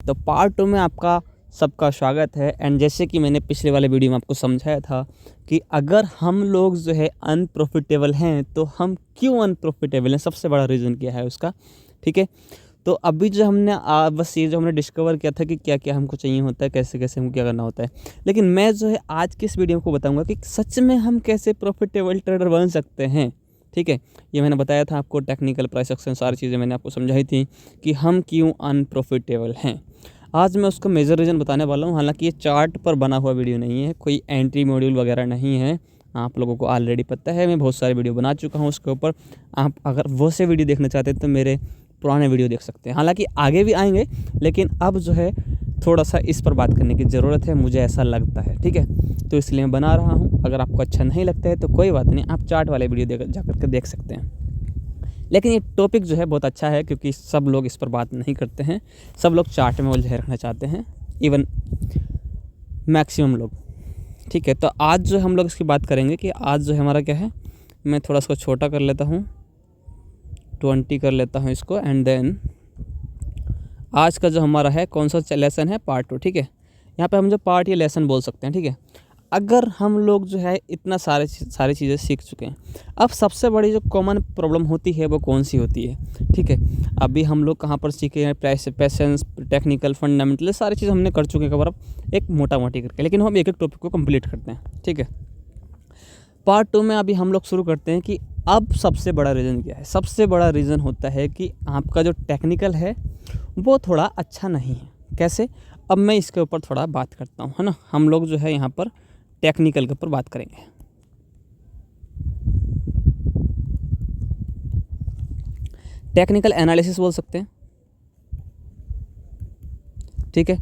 तो पार्ट 2 में आपका सबका स्वागत है। एंड जैसे कि मैंने पिछले वाले वीडियो में आपको समझाया था कि अगर हम लोग जो है अनप्रॉफिटेबल हैं तो हम क्यों अनप्रॉफिटेबल हैं, सबसे बड़ा रीज़न क्या है उसका। ठीक है, तो अभी जो हमने बस ये जो हमने डिस्कवर किया था कि क्या क्या हमको चाहिए होता है, कैसे कैसे हमको क्या करना होता है। लेकिन मैं जो है आज की इस वीडियो को बताऊंगा कि सच में हम कैसे प्रॉफिटेबल ट्रेडर बन सकते हैं। ठीक है, ये मैंने बताया था आपको, टेक्निकल प्राइस एक्शन सारी चीज़ें मैंने आपको समझाई थी कि हम क्यों अनप्रॉफिटेबल हैं। आज मैं उसका मेजर रीज़न बताने वाला हूँ। हालांकि ये चार्ट पर बना हुआ वीडियो नहीं है, कोई एंट्री मॉड्यूल वगैरह नहीं है। आप लोगों को ऑलरेडी पता है, मैं बहुत सारे वीडियो बना चुका हूँ उसके ऊपर। आप अगर वो से वीडियो देखना चाहते हैं तो मेरे पुराने वीडियो देख सकते हैं। हालांकि आगे भी आएंगे, लेकिन अब जो है थोड़ा सा इस पर बात करने की ज़रूरत है, मुझे ऐसा लगता है। ठीक है, तो इसलिए मैं बना रहा हूँ। अगर आपको अच्छा नहीं लगता है तो कोई बात नहीं, आप चार्ट वाले वीडियो जा करके देख सकते हैं। लेकिन ये टॉपिक जो है बहुत अच्छा है, क्योंकि सब लोग इस पर बात नहीं करते हैं। सब लोग चार्ट में उलझे रखना चाहते हैं, इवन मैक्सिमम लोग। ठीक है, तो आज जो हम लोग इसकी बात करेंगे कि आज जो है हमारा क्या है। मैं थोड़ा इसको छोटा कर लेता हूँ, 20 कर लेता हूँ इसको। एंड देन आज का जो हमारा है कौन सा लेसन है, पार्ट 2। ठीक है, यहाँ पे हम जो पार्ट या लेसन बोल सकते हैं। ठीक है, अगर हम लोग जो है इतना सारी चीज़ें सीख चुके हैं, अब सबसे बड़ी जो कॉमन प्रॉब्लम होती है वो कौन सी होती है। ठीक है, अभी हम लोग कहाँ पर सीखे हैं, पैसेंस, टेक्निकल, फंडामेंटल, सारी चीज़ हमने कर चुके हैं कवर अप एक मोटा मोटी करके। लेकिन हम एक एक टॉपिक को कंप्लीट करते हैं। ठीक है, पार्ट 2 में अभी हम लोग शुरू करते हैं कि अब सबसे बड़ा रीज़न क्या है। सबसे बड़ा रीज़न होता है कि आपका जो टेक्निकल है वो थोड़ा अच्छा नहीं है। कैसे, अब मैं इसके ऊपर थोड़ा बात करता हूँ, है ना। हम लोग जो है यहाँ पर टेक्निकल के ऊपर बात करेंगे। टेक्निकल एनालिसिस बोल सकते हैं। ठीक है,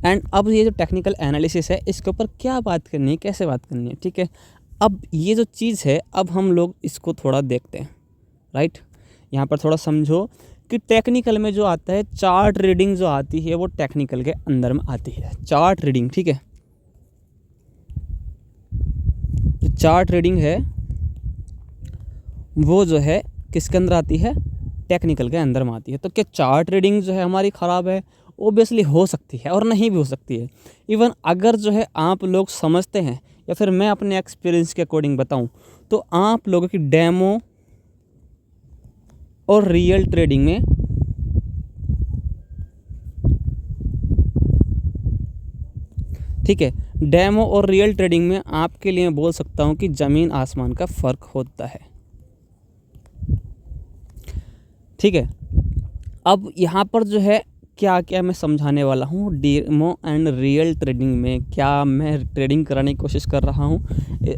एंड अब ये जो टेक्निकल एनालिसिस है इसके ऊपर क्या बात करनी है, कैसे बात करनी है। ठीक है, अब ये जो चीज़ है, अब हम लोग इसको थोड़ा देखते हैं। राइट, यहाँ पर थोड़ा समझो कि टेक्निकल में जो आता है, चार्ट रीडिंग जो आती है वो टेक्निकल के अंदर में आती है, चार्ट रीडिंग। ठीक है, जो चार्ट रीडिंग है वो जो है किसके अंदर आती है, टेक्निकल के अंदर में आती है। तो क्या चार्ट रीडिंग जो है हमारी ख़राब है? ओबियसली हो सकती है और नहीं भी हो सकती है। इवन अगर जो है आप लोग समझते हैं, या फिर मैं अपने एक्सपीरियंस के अकॉर्डिंग बताऊं, तो आप लोगों की डेमो और रियल ट्रेडिंग में ठीक है, डेमो और रियल ट्रेडिंग में आपके लिए बोल सकता हूं कि ज़मीन आसमान का फ़र्क होता है। ठीक है, अब यहाँ पर जो है क्या क्या मैं समझाने वाला हूँ, डेमो एंड रियल ट्रेडिंग में क्या मैं ट्रेडिंग कराने की कोशिश कर रहा हूँ,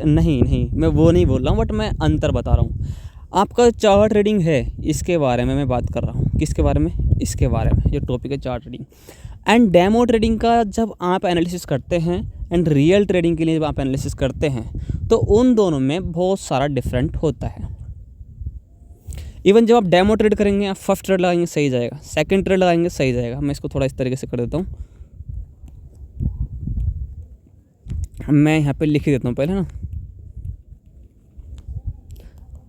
नहीं मैं वो नहीं बोल रहा हूँ, बट मैं अंतर बता रहा हूँ। आपका चार्ट ट्रेडिंग है इसके बारे में मैं बात कर रहा हूँ। किसके बारे में? इसके बारे में, जो टॉपिक है chart trading. And demo trading का जब आप एनालिसिस करते हैं एंड रियल ट्रेडिंग के लिए जब आप एनालिसिस करते हैं, तो उन दोनों में बहुत सारा डिफरेंट होता है। इवन जब आप डेमो ट्रेड करेंगे, आप फर्स्ट ट्रेड लगाएंगे सही जाएगा, सेकंड ट्रेड लगाएंगे सही जाएगा। मैं इसको थोड़ा इस तरीके से कर देता हूँ, मैं यहाँ पे लिख ही देता हूँ पहले ना,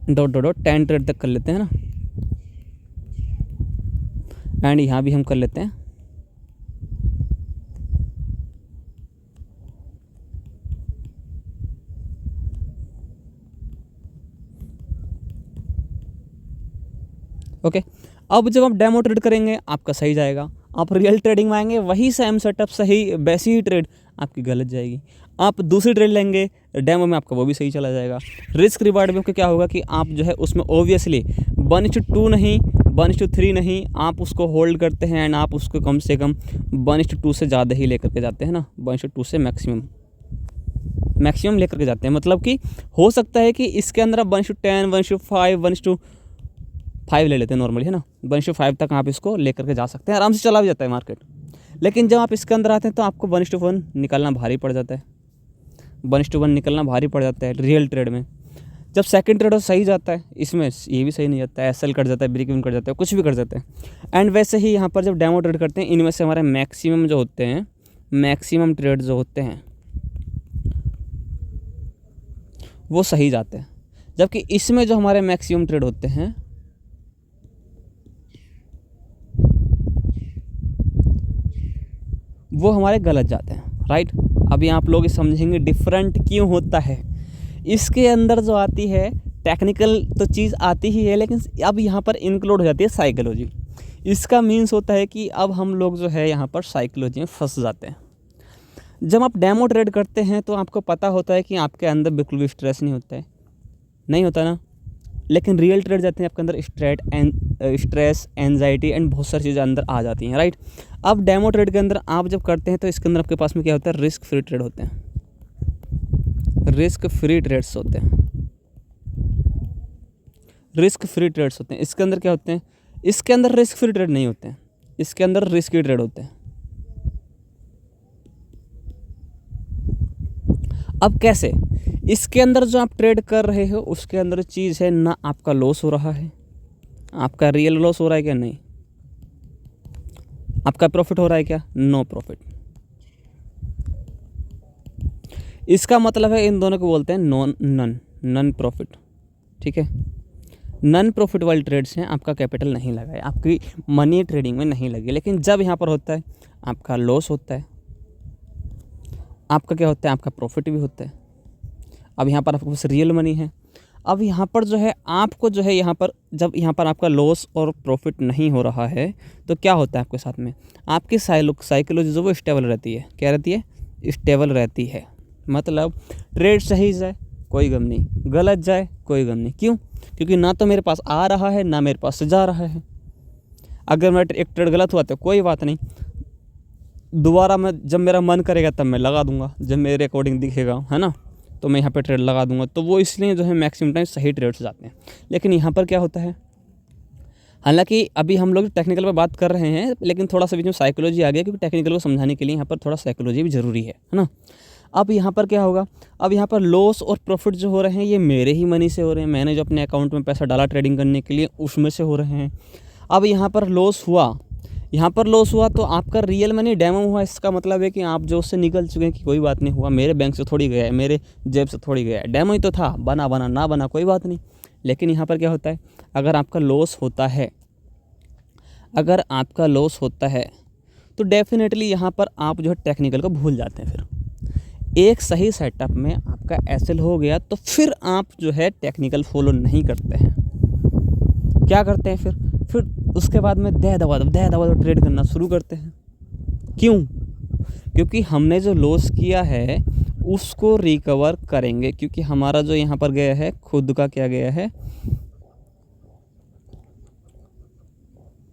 डॉट डॉट डॉट 10 ट्रेड तक कर लेते हैं ना, एंड यहाँ भी हम कर लेते हैं। ओके, अब जब आप डेमो ट्रेड करेंगे आपका सही जाएगा, आप रियल ट्रेडिंग में आएंगे वही सेम सेटअप सही वैसी ही ट्रेड आपकी गलत जाएगी। आप दूसरी ट्रेड लेंगे डेमो में, आपका वो भी सही चला जाएगा। रिस्क रिवार्ड में क्या होगा कि आप जो है उसमें ओबियसली 1:2 नहीं, 1:3 नहीं, आप उसको होल्ड करते हैं एंड आप उसको कम से कम 1:2 से ज़्यादा ही लेकर के जाते हैं ना, 1:2 से मैक्सिमम लेकर के जाते हैं। मतलब कि हो सकता है कि इसके अंदर आप 1:10, 1:5, 1:5 ले लेते हैं नॉर्मली, है ना। 1:5 तक आप इसको लेकर के जा सकते हैं, आराम से चला भी जाता है मार्केट। लेकिन जब आप इसके अंदर आते हैं तो आपको 1:1 निकलना भारी पड़ जाता है, 1:1 निकलना भारी पड़ जाता है रियल ट्रेड में। जब सेकंड ट्रेड सही जाता है, इसमें ये भी सही नहीं जाता है, एसएल कट जाता है, ब्रेक इवन कट जाता है, कुछ भी कर जाता है। एंड वैसे ही यहाँ पर जब डेमो ट्रेड करते हैं, इनमें से हमारे मैक्सिमम जो होते हैं, मैक्सिमम ट्रेड जो होते हैं वो सही जाते हैं। जबकि इसमें जो हमारे मैक्सिमम ट्रेड होते हैं वो हमारे गलत जाते हैं, राइट। अभी आप लोग समझेंगे डिफरेंट क्यों होता है। इसके अंदर जो आती है टेक्निकल तो चीज़ आती ही है, लेकिन अब यहाँ पर इंक्लूड हो जाती है साइकोलॉजी। इसका मीन्स होता है कि अब हम लोग जो है यहाँ पर साइकोलॉजी में फंस जाते हैं। जब आप डेमो ट्रेड करते हैं तो आपको पता होता है कि आपके अंदर बिल्कुल भी स्ट्रेस नहीं होता है, नहीं होता ना। लेकिन रियल ट्रेड जाते हैं आपके अंदर स्ट्रेस, एंजाइटी एंड बहुत सारी चीज़ें अंदर आ जाती हैं, राइट। अब डेमो ट्रेड के अंदर आप जब करते हैं तो इसके अंदर आपके पास में क्या होता है, रिस्क फ्री ट्रेड होते हैं, रिस्क फ्री ट्रेड्स होते हैं, रिस्क फ्री ट्रेड्स होते हैं। इसके अंदर क्या होते हैं, इसके अंदर रिस्क फ्री ट्रेड नहीं होते हैं, इसके अंदर रिस्की ट्रेड होते हैं। अब कैसे, इसके अंदर जो आप ट्रेड कर रहे हो उसके अंदर चीज़ है ना आपका लॉस हो रहा है, आपका रियल लॉस हो रहा है क्या, नहीं। आपका प्रॉफिट हो रहा है क्या, नो प्रॉफिट। इसका मतलब है इन दोनों को बोलते हैं नन प्रॉफिट, ठीक है। नन प्रॉफिट वाली ट्रेड्स हैं, आपका कैपिटल नहीं लगा है, आपकी मनी ट्रेडिंग में नहीं लगी। लेकिन जब यहाँ पर होता है आपका लॉस होता है, आपका क्या होता है, आपका प्रॉफिट भी होता है। अब यहाँ पर आपके पास रियल मनी है। अब यहाँ पर जो है आपको जो है यहाँ पर जब यहाँ पर आपका लॉस और प्रॉफिट नहीं हो रहा है तो क्या होता है आपके साथ में, आपकी साइकोलॉजी जो वो स्टेबल रहती है। क्या रहती है, स्टेबल रहती है। मतलब ट्रेड सही जाए कोई गम नहीं, गलत जाए कोई गम नहीं। क्यों, क्योंकि ना तो मेरे पास आ रहा है ना मेरे पास से जा रहा है। अगर मेरा एक ट्रेड गलत हुआ तो कोई बात नहीं, दोबारा मैं जब मेरा मन करेगा तब मैं लगा दूंगा, जब मेरे अकॉर्डिंग दिखेगा, है ना, तो मैं यहाँ पे ट्रेड लगा दूंगा। तो वो इसलिए जो है मैक्सिमम टाइम सही ट्रेड्स जाते हैं। लेकिन यहाँ पर क्या होता है, हालांकि अभी हम लोग टेक्निकल पे बात कर रहे हैं लेकिन थोड़ा सा बीच में साइकोलॉजी आ गया, क्योंकि टेक्निकल को समझाने के लिए यहाँ पर थोड़ा साइकोलॉजी भी ज़रूरी है ना। अब यहाँ पर क्या होगा, अब यहाँ पर लॉस और प्रॉफिट जो हो रहे हैं ये मेरे ही मनी से हो रहे हैं, मैंने जो अपने अकाउंट में पैसा डाला ट्रेडिंग करने के लिए उसमें से हो रहे हैं। अब यहाँ पर लॉस हुआ, यहाँ पर लॉस हुआ तो आपका रियल मनी डैम हुआ। इसका मतलब है कि आप जो उससे निकल चुके हैं कि कोई बात नहीं हुआ, मेरे बैंक से थोड़ी गया है, मेरे जेब से थोड़ी गया है, डैम ही तो था, बना बना ना बना कोई बात नहीं। लेकिन यहाँ पर क्या होता है, अगर आपका लॉस होता है, अगर आपका लॉस होता है तो डेफिनेटली यहाँ पर आप जो है टेक्निकल को भूल जाते हैं। फिर एक सही सेटअप में आपका एसएल हो गया तो फिर आप जो है टेक्निकल फॉलो नहीं करते हैं। क्या करते हैं फिर उसके बाद में दे दबा ट्रेड करना शुरू करते हैं। क्यों, क्योंकि हमने जो लॉस किया है उसको रिकवर करेंगे, क्योंकि हमारा जो यहाँ पर गया है खुद का क्या गया है,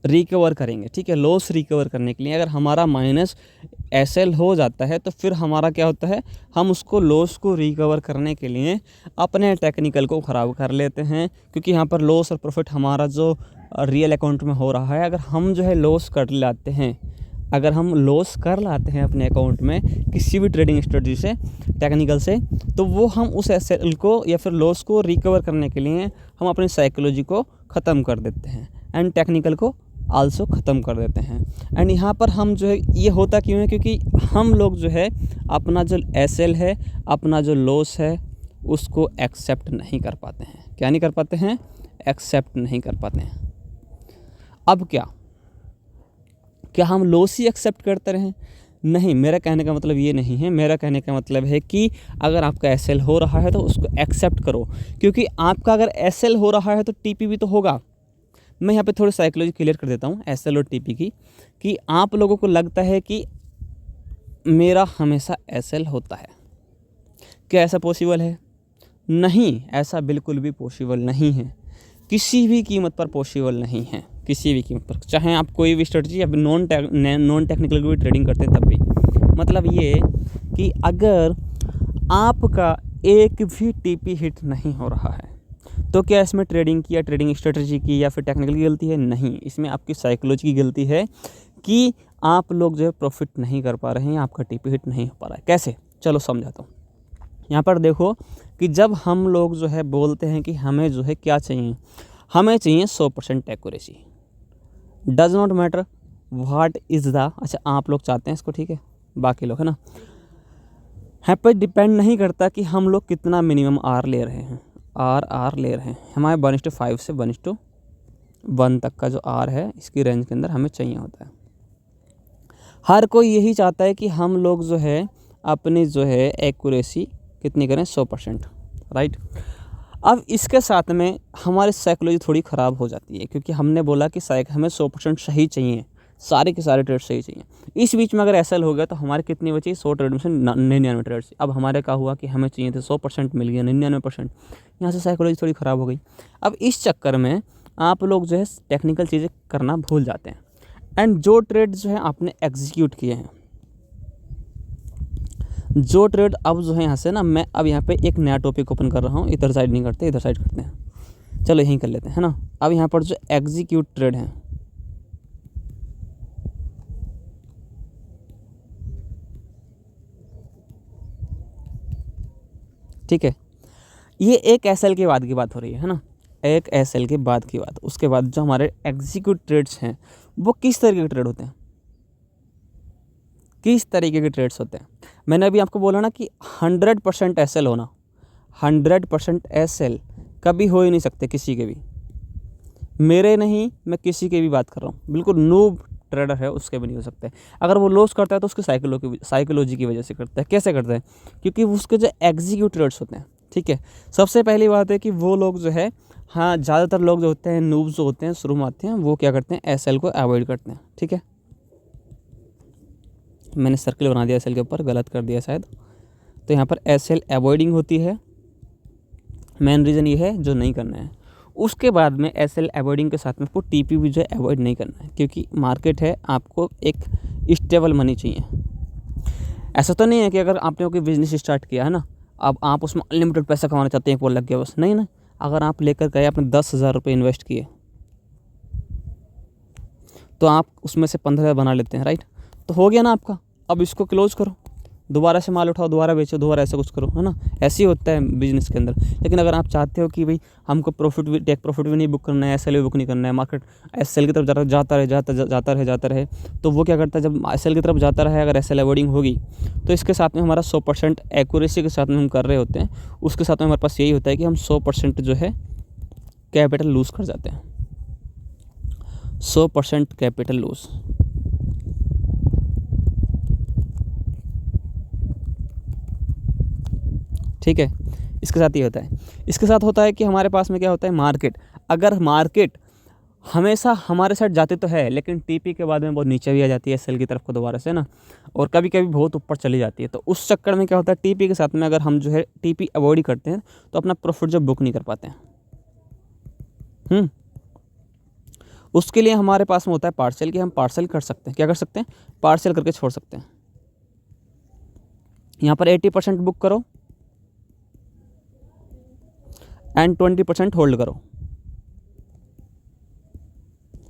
रिकवर करेंगे, ठीक है। लॉस रिकवर करने के लिए अगर हमारा माइनस एसएल हो जाता है तो फिर हमारा क्या होता है, हम उसको लॉस को रिकवर करने के लिए अपने टेक्निकल को ख़राब कर लेते हैं। क्योंकि यहाँ पर लॉस और प्रॉफिट हमारा जो रियल अकाउंट में हो रहा है, अगर हम जो है लॉस कर लाते हैं, अगर हम लॉस कर लाते हैं अपने अकाउंट में किसी भी ट्रेडिंग स्ट्रेटजी से, टेक्निकल से, तो वो हम उस एसएल को या फिर लॉस को रिकवर करने के लिए हम अपनी साइकोलॉजी को ख़त्म कर देते हैं एंड टेक्निकल को आल्सो ख़त्म कर देते हैं। एंड यहाँ पर हम जो है ये होता क्यों है, क्योंकि हम लोग जो है अपना जो एसएल है, अपना जो लॉस है उसको एक्सेप्ट नहीं कर पाते हैं। क्या नहीं कर पाते हैं, एक्सेप्ट नहीं कर पाते हैं। अब क्या हम लॉस ही एक्सेप्ट करते रहें, नहीं। मेरा कहने का मतलब ये नहीं है, मेरा कहने का मतलब है कि अगर आपका एसएल हो रहा है तो उसको एक्सेप्ट करो, क्योंकि आपका अगर एसएल हो रहा है तो टीपी भी तो होगा। मैं यहाँ पे थोड़ी साइकोलॉजी क्लियर कर देता हूँ एसएल और टीपी की, कि आप लोगों को लगता है कि मेरा हमेशा एसएल होता है। क्या ऐसा पॉसिबल है? नहीं, ऐसा बिल्कुल भी पॉसिबल नहीं है, किसी भी कीमत पर पॉसिबल नहीं है, किसी भी कीमत पर। चाहे आप कोई भी स्ट्रेटजी अब नॉन टेक्निकल की भी ट्रेडिंग करते हैं तब भी। मतलब ये कि अगर आपका एक भी टीपी हिट नहीं हो रहा है तो क्या इसमें ट्रेडिंग की या ट्रेडिंग स्ट्रेटजी की या फिर टेक्निकल की गलती है? नहीं, इसमें आपकी साइकोलॉजी की गलती है कि आप लोग जो है प्रॉफिट नहीं कर पा रहे हैं, आपका टीपी हिट नहीं हो पा रहा है। कैसे, चलो समझाता हूँ। यहाँ पर देखो कि जब हम लोग जो है बोलते हैं कि हमें जो है क्या चाहिए, हमें चाहिए 100% accuracy. Does not matter what is the, अच्छा आप लोग चाहते हैं इसको, ठीक है, बाकी लोग, है ना। यहाँ पर डिपेंड नहीं करता कि हम लोग कितना मिनिमम आर ले रहे हैं, आर ले रहे हैं। हमारे 1:5 से 1:1 तक का जो आर है इसकी रेंज के अंदर हमें चाहिए होता है। हर कोई यही चाहता है कि हम लोग जो है अपनी जो है एक्यूरेसी कितनी करें, 100%, राइट। अब इसके साथ में हमारी साइकोलॉजी थोड़ी ख़राब हो जाती है, क्योंकि हमने बोला कि हमें 100% सही चाहिए, सारे के सारे ट्रेड सही चाहिए। इस बीच में अगर एसएल हो गया तो हमारे कितनी बची, 100 ट्रेड में से 99 ट्रेड। अब हमारे क्या हुआ कि हमें चाहिए थे 100%, मिल गया 99%। यहाँ से साइकोलॉजी थोड़ी ख़राब हो गई। अब इस चक्कर में आप लोग जो है टेक्निकल चीज़ें करना भूल जाते हैं, एंड जो ट्रेड जो है आपने एग्जीक्यूट किए हैं, जो ट्रेड अब जो है यहाँ से ना, मैं अब यहाँ पे एक नया टॉपिक ओपन कर रहा हूँ, इधर साइड नहीं करते, इधर साइड करते हैं, चलो यहीं कर लेते हैं, है ना। अब यहाँ पर जो एग्जीक्यूट ट्रेड है, ठीक है, ये एक एसएल के बाद की बात हो रही है ना, एक एसएल के बाद की बात। उसके बाद जो हमारे एग्जीक्यूट ट्रेड्स हैं वो किस तरीके के ट्रेड होते हैं, किस तरीके के ट्रेड्स होते हैं। मैंने अभी आपको बोला ना कि 100% एसएल होना, 100% एसएल कभी हो ही नहीं सकते किसी के भी, मेरे नहीं, मैं किसी के भी बात कर रहा हूँ, बिल्कुल नूब ट्रेडर है उसके भी नहीं हो सकते। अगर वो लॉस करता है तो उसकी साइकोलॉजी की वजह से करता है। कैसे करता है, क्योंकि उसके जो एग्जीक्यूट ट्रेड्स होते हैं, ठीक है। सबसे पहली बात है कि वो लोग जो है, हाँ, ज़्यादातर लोग जो होते हैं, नूब्स जो होते हैं, शुरू में आते हैं, वो क्या करते हैं, एसएल को अवॉइड करते हैं, ठीक है। मैंने सर्कल बना दिया एसएल के ऊपर, गलत कर दिया शायद। तो यहाँ पर एसएल अवॉइडिंग होती है, मेन रीज़न ये है जो नहीं करना है। उसके बाद में एसएल अवॉइडिंग के साथ में आपको टीपी भी जो है अवॉइड नहीं करना है, क्योंकि मार्केट है, आपको एक स्टेबल मनी चाहिए। ऐसा तो नहीं है कि अगर आपने कोई बिजनेस स्टार्ट किया है ना, अब आप उसमें अनलिमिटेड पैसा कमाना चाहते हैं, एक वो लग गया बस, नहीं ना। अगर आप लेकर गए, आपने 10,000 रुपये इन्वेस्ट किए, तो आप उसमें से 15,000 बना लेते हैं, राइट। तो हो गया ना आपका, अब इसको क्लोज करो, दोबारा से माल उठाओ, दोबारा बेचो, दोबारा ऐसा कुछ करो, है ना। ऐसे ही होता है बिजनेस के अंदर। लेकिन अगर आप चाहते हो कि भाई हमको टेक प्रॉफिट भी नहीं बुक करना है, एसएल भी बुक नहीं करना है, मार्केट एसएल की तरफ जाता रहे, तो वो क्या करता है, जब एसएल की तरफ जाता रहे, अगर एसएल अवॉइडिंग होगी तो इसके साथ में हमारा 100% एक्यूरेसी के साथ में हम कर रहे होते हैं, उसके साथ में हमारे पास यही होता है कि हम 100% जो है कैपिटल लूज़ कर जाते हैं, 100% कैपिटल लूज़। ठीक है, इसके साथ ये होता है। इसके साथ होता है कि हमारे पास में क्या होता है, मार्केट, अगर मार्केट हमेशा हमारे साइड जाती तो है, लेकिन टीपी के बाद में बहुत नीचे भी आ जाती है सेल की तरफ को दोबारा से ना, और कभी कभी बहुत ऊपर चली जाती है। तो उस चक्कर में क्या होता है, टीपी के साथ में अगर हम जो है टीपी अवॉइड करते हैं तो अपना प्रॉफिट जो बुक नहीं कर पाते हैं। उसके लिए हमारे पास में होता है पार्सल, कि हम पार्सल कर सकते हैं, क्या कर सकते हैं, पार्सल करके छोड़ सकते हैं। यहाँ पर 80% बुक करो एंड 20% होल्ड करो,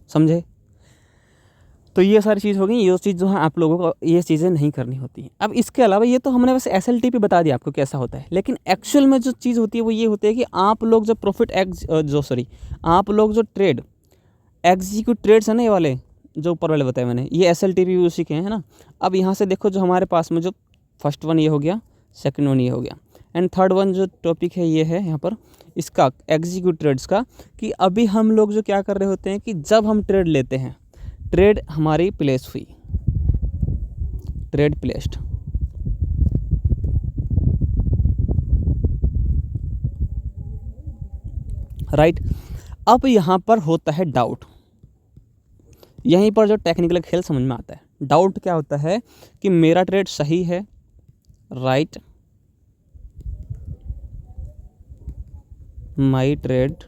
समझे। तो ये सारी चीज़ हो गई, ये चीज़ जो है आप लोगों को ये चीज़ें नहीं करनी होती हैं। अब इसके अलावा ये तो हमने बस एसएलटी पे बता दिया आपको कैसा होता है, लेकिन एक्चुअल में जो चीज़ होती है वो ये होती है कि आप लोग जो आप लोग जो ट्रेड एग्जीक्यूट ट्रेड्स है ना, ये वाले जो ऊपर वाले बताए मैंने, ये एसएलटी भी उसी के हैं, है ना। अब यहाँ से देखो, जो हमारे पास में जो फर्स्ट वन ये हो गया, सेकंड वन ये हो गया, एंड थर्ड वन जो टॉपिक है ये है यहाँ पर इसका एग्जीक्यूट ट्रेड्स का, कि अभी हम लोग जो क्या कर रहे होते हैं कि जब हम ट्रेड लेते हैं, ट्रेड हमारी प्लेस हुई, ट्रेड प्लेस्ड, राइट। अब यहाँ पर होता है डाउट, यहीं पर जो टेक्निकल खेल समझ में आता है। डाउट क्या होता है कि मेरा ट्रेड सही है, right, my trade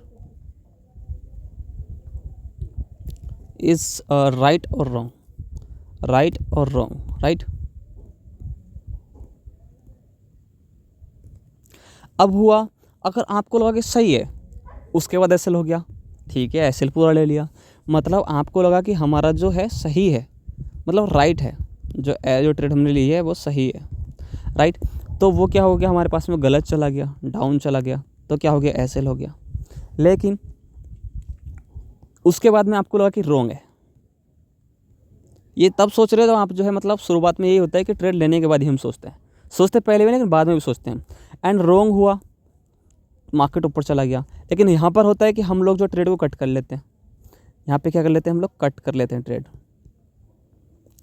is right और रॉन्ग, राइट और रॉन्ग, राइट। अब हुआ, अगर आपको लगा कि सही है, उसके बाद एसएल हो गया, ठीक है, एसएल पूरा ले लिया, मतलब आपको लगा कि हमारा जो है सही है, मतलब राइट है, जो ट्रेड हमने ली है वो सही है, राइट। तो वो क्या हो गया, हमारे पास में गलत चला गया, डाउन चला गया, तो क्या हो गया, एसएल हो गया। लेकिन उसके बाद में आपको लगा कि रॉन्ग है, ये तब सोच रहे हो आप जो है, मतलब शुरुआत में यही होता है कि ट्रेड लेने के बाद ही हम सोचते पहले भी, लेकिन बाद में भी सोचते हैं, एंड रॉन्ग हुआ, मार्केट ऊपर चला गया। लेकिन यहाँ पर होता है कि हम लोग जो ट्रेड को कट कर लेते हैं, यहाँ पे क्या कर लेते हैं, हम लोग कट कर लेते हैं ट्रेड,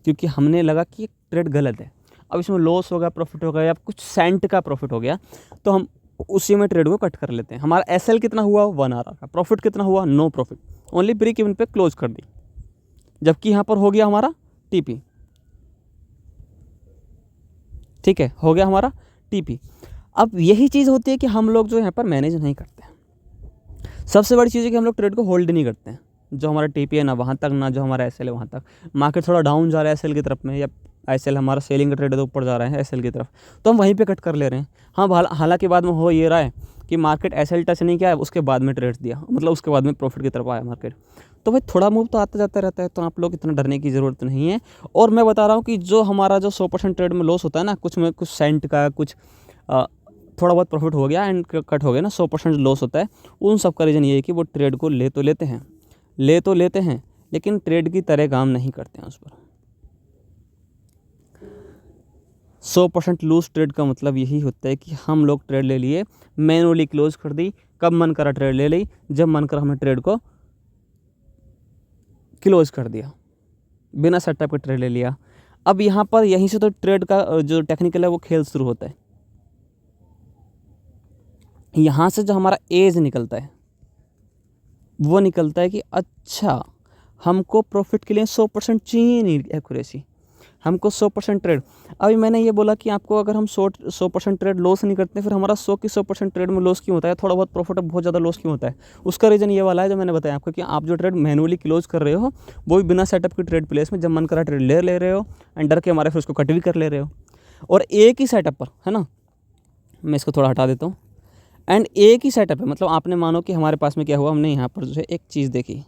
क्योंकि हमने लगा कि ट्रेड गलत है, अब इसमें लॉस हो गया, प्रॉफिट हो गया या कुछ सेंट का प्रॉफिट हो गया, तो हम उसी में ट्रेड को कट कर लेते हैं। हमारा एसएल कितना हुआ, 1 आ रहा था, प्रॉफिट कितना हुआ, no profit, only break even पे क्लोज कर दी। जबकि यहाँ पर हो गया हमारा टीपी, ठीक है, हो गया हमारा टीपी। अब यही चीज़ होती है कि हम लोग जो यहाँ पर मैनेज नहीं करते हैं। सबसे बड़ी चीज़ है कि हम लोग ट्रेड को होल्ड नहीं करते हैं। जो हमारा टीपी है ना वहाँ तक, ना जो हमारा एसएल है वहाँ तक। मार्केट थोड़ा डाउन जा रहा है एसएल की तरफ में, या एसएल हमारा सेलिंग का ट्रेड है तो ऊपर जा रहा है एसएल की तरफ, तो हम वहीं पे कट कर ले रहे हैं। हाँ, हालांकि बाद में हो ये रहा है कि मार्केट एसएल टच नहीं किया, उसके बाद में ट्रेड दिया, मतलब उसके बाद में प्रॉफिट की तरफ आया मार्केट। तो भाई थोड़ा मूव तो आता जाता रहता है, तो आप लोग इतना डरने की ज़रूरत नहीं है। और मैं बता रहा हूँ कि जो हमारा जो 100% ट्रेड में लॉस होता है ना, कुछ में कुछ सेंट का, कुछ थोड़ा बहुत प्रॉफिट हो गया एंड कट हो गया ना, 100% लॉस होता है, उन सब का रीज़न ये है कि वो ट्रेड को ले तो लेते हैं लेकिन ट्रेड की तरह काम नहीं करते हैं उस पर। 100% लूज ट्रेड का मतलब यही होता है कि हम लोग ट्रेड ले लिए, मैनुअली क्लोज कर दी, कब मन करा ट्रेड ले ली, जब मन करा हमने ट्रेड को क्लोज कर दिया, बिना सेटअप के ट्रेड ले लिया। अब यहाँ पर यहीं से तो ट्रेड का जो टेक्निकल है वो खेल शुरू होता है। यहाँ से जो हमारा एज निकलता है वो निकलता है कि अच्छा हमको प्रॉफिट के लिए 100% चाहिए नहीं एक्यूरेसी, हमको 100% ट्रेड। अभी मैंने ये बोला कि आपको अगर हम 100% ट्रेड लॉस नहीं करते, फिर हमारा 100 की 100% ट्रेड में लॉस क्यों होता है, थोड़ा बहुत प्रॉफिट है बहुत ज़्यादा लॉस क्यों होता है? उसका रीज़न ये वाला है जो मैंने बताया आपको, कि आप जो ट्रेड मैनुअली क्लोज कर रहे हो वो भी बिना सेटअप की ट्रेड प्लेस में, जब मन करा ट्रेड ले रहे हो एंड डर के हमारे फिर उसको कट भी कर ले रहे हो, और एक ही सेटअप पर, है ना। मैं इसको थोड़ा हटा देता हूँ, एंड एक ही सेटअप है, मतलब आपने मानो कि हमारे पास में क्या हुआ, हमने यहाँ पर जो है एक चीज़ देखी,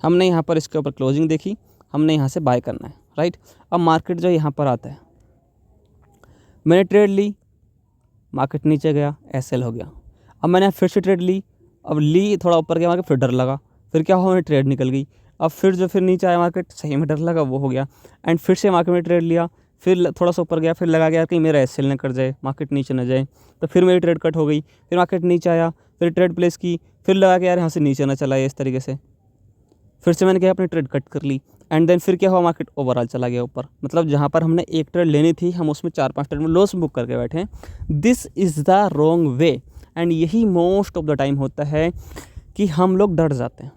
हमने यहाँ पर इसके ऊपर क्लोजिंग देखी, हमने यहाँ से बाय करना है, राइट। अब मार्केट जो यहाँ पर आता है, मैंने ट्रेड ली, मार्केट नीचे गया, एसएल हो गया। अब मैंने फिर से ट्रेड ली, अब ली थोड़ा ऊपर गया मार्केट, फिर डर लगा, फिर क्या हुआ, ट्रेड निकल गई। अब फिर नीचे आया मार्केट, सही में डर लगा, वो हो गया, एंड फिर से मार्केट में ट्रेड लिया, फिर थोड़ा सा ऊपर गया, फिर लगा गया कहीं मेरा एसएल न कर जाए, मार्केट नीचे न जाए, तो फिर मेरी ट्रेड कट हो गई। फिर मार्केट नीचे आया, फिर ट्रेड प्लेस की, फिर लगा कि यार यहाँ से नीचे ना चला इस तरीके से, फिर से मैंने क्या अपनी ट्रेड कट कर ली, एंड देन फिर क्या हुआ, मार्केट ओवरऑल चला गया ऊपर। मतलब जहाँ पर हमने एक ट्रेड लेनी थी, हम उसमें 4-5 ट्रेड में लॉस बुक करके बैठे हैं। This is the wrong way, and यही मोस्ट ऑफ द टाइम होता है कि हम लोग डर जाते हैं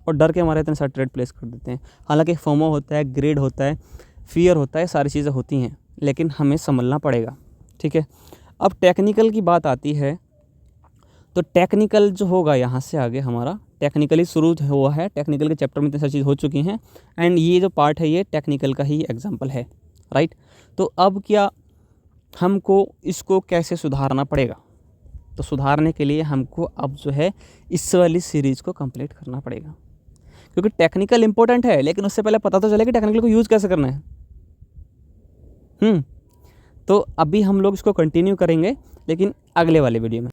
और डर के हमारे इतने सारे ट्रेड प्लेस कर देते हैं। हालांकि फोमो होता है, ग्रेड होता है, फियर होता है, सारी चीज़ें होती हैं, लेकिन हमें संभलना पड़ेगा, ठीक है। अब टेक्निकल की बात आती है, तो टेक्निकल जो होगा यहाँ से आगे हमारा टेक्निकली शुरू हुआ है, टेक्निकल के चैप्टर में इतनी सारी चीज़ हो चुकी हैं, एंड ये जो पार्ट है ये टेक्निकल का ही एग्जांपल है, राइट। तो अब क्या हमको इसको कैसे सुधारना पड़ेगा? तो सुधारने के लिए हमको अब जो है इस वाली सीरीज़ को कंप्लीट करना पड़ेगा, क्योंकि टेक्निकल इंपॉर्टेंट है, लेकिन उससे पहले पता तो चले कि टेक्निकल को यूज़ कैसे करना है। तो अभी हम लोग इसको कंटिन्यू करेंगे, लेकिन अगले वाले वीडियो में।